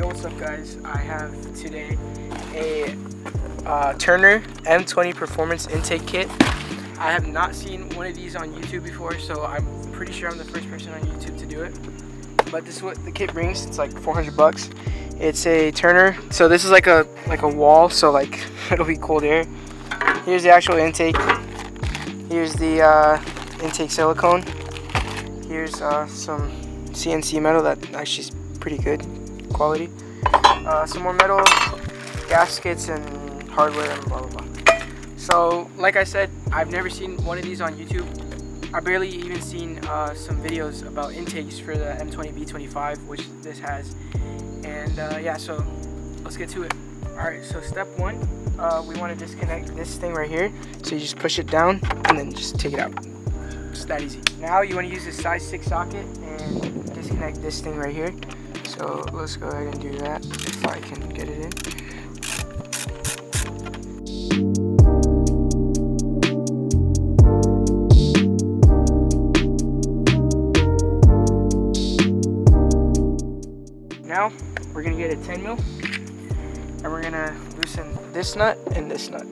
Yo, what's up guys? I have today a Turner M20 Performance Intake kit. I have not seen one of these on YouTube before, so I'm pretty sure I'm the first person on YouTube to do it. But this is what the kit brings. It's like 400 bucks. It's a Turner, so this is like a wall, so like it'll be cold air. Here's the actual intake. Here's the intake silicone. Here's some CNC metal that actually is pretty good quality. Some more metal, gaskets, and hardware, and blah blah blah. So, like I said, I've never seen one of these on YouTube. I barely even seen some videos about intakes for the M20 B25, which this has. And yeah, so let's get to it. Alright, so step one, we want to disconnect this thing right here. So you just push it down and then just take it out. It's that easy. Now you want to use this size 6 socket and disconnect this thing right here. So let's go ahead and do that if I can get it in. Now we're gonna get a 10 mil and we're gonna loosen this nut and this nut.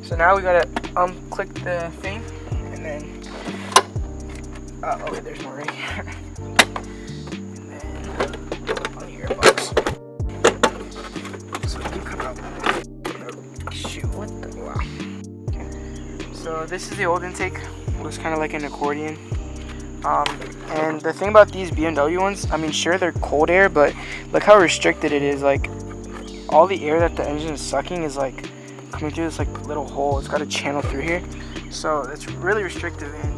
So now we gotta unclick the thing and then oh wait, there's more right here. And then on the earbuds. So we can cut out. Oh, shoot, what the wow. Okay. So this is the old intake. It was kind of like an accordion. And the thing about these BMW ones, I mean, sure they're cold air, but look how restricted it is. Like all the air that the engine is sucking is like coming through this like little hole. It's got a channel through here, so it's really restrictive. And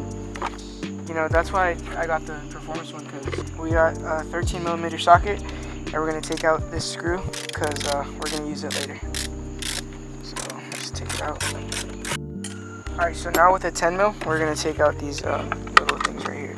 you know, that's why I got the performance one, because we got a 13mm socket and we're going to take out this screw because we're going to use it later. So let's take it out. Alright, so now with a 10mm we're going to take out these little things right here.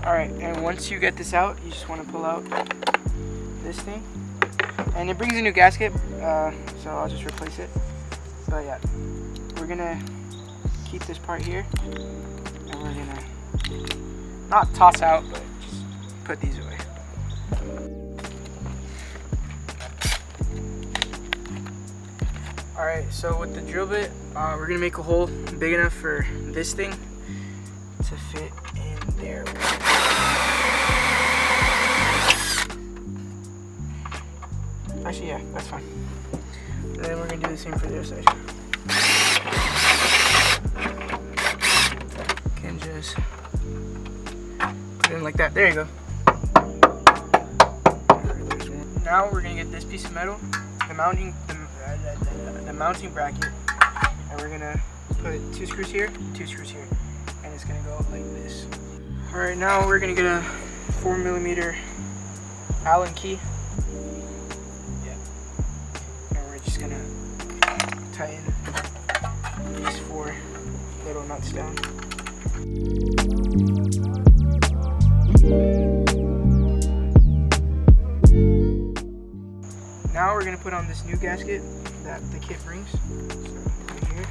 Alright, and once you get this out, you just want to pull out this thing. And it brings a new gasket, so I'll just replace it. But yeah, we're going to keep this part here. And we're going to not toss out, but just put these away. Alright, so with the drill bit, we're going to make a hole big enough for this thing to fit in there. Actually, yeah, that's fine. And then we're going to do the same for the other side. Can just put it in like that. There you go. Now we're going to get this piece of metal, the mounting bracket, and we're going to put 2 screws here, 2 screws here, and it's going to go like this. Alright, now we're going to get a 4mm Allen key. Gonna tighten these 4 little nuts down. Now we're gonna put on this new gasket that the kit brings. So right here,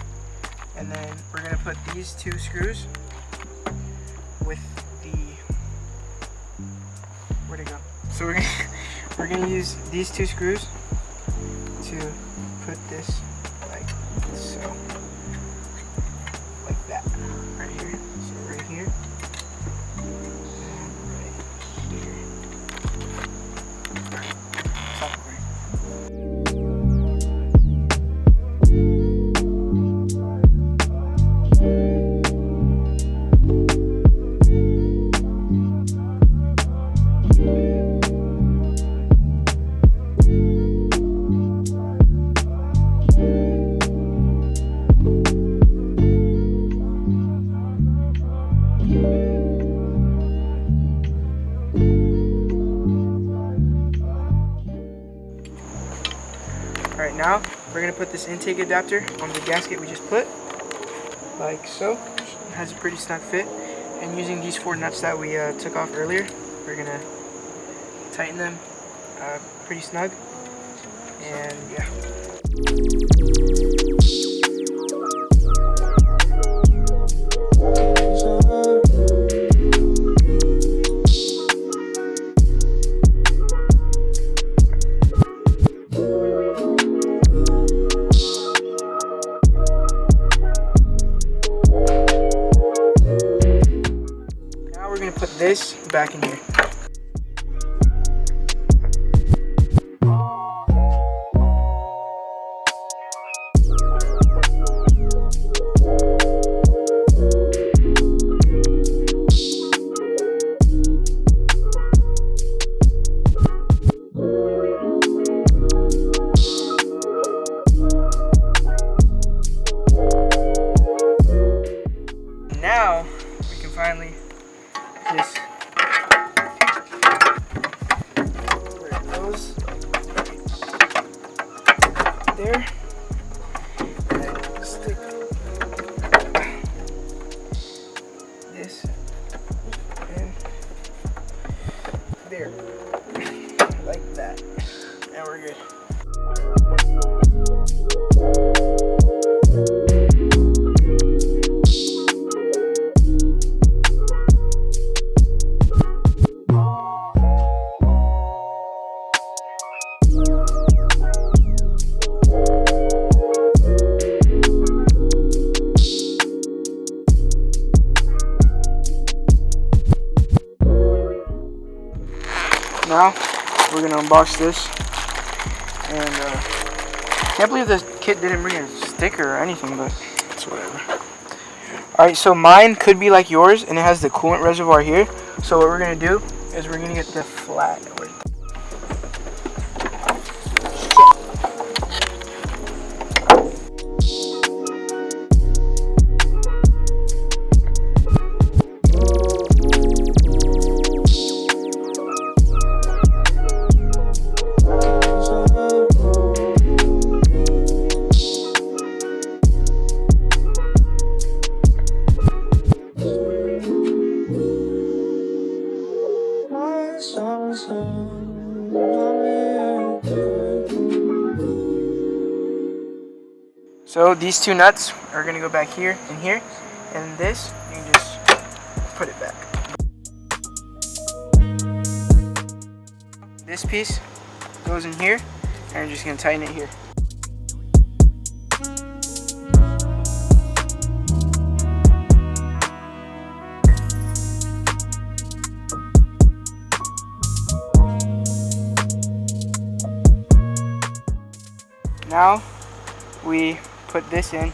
and then we're gonna put these 2 screws with the where'd it go? So we're gonna use these 2 screws to put this like so, like that, right here. So right here, and right here. Alright, now we're going to put this intake adapter on the gasket we just put, like so. It has a pretty snug fit. And using these 4 nuts that we took off earlier, we're going to tighten them pretty snug. And yeah. We're going to put this back in here. Now we can finally just where it goes there, and then stick this in there like that, and we're good. Now we're gonna unbox this, and can't believe this kit didn't bring a sticker or anything, but it's whatever. Alright, so mine could be like yours, and it has the coolant reservoir here. So what we're gonna do is we're gonna get the flat. So these 2 nuts are going to go back here and here, and this, you can just put it back. This piece goes in here, and you're just going to tighten it here. Now we put this in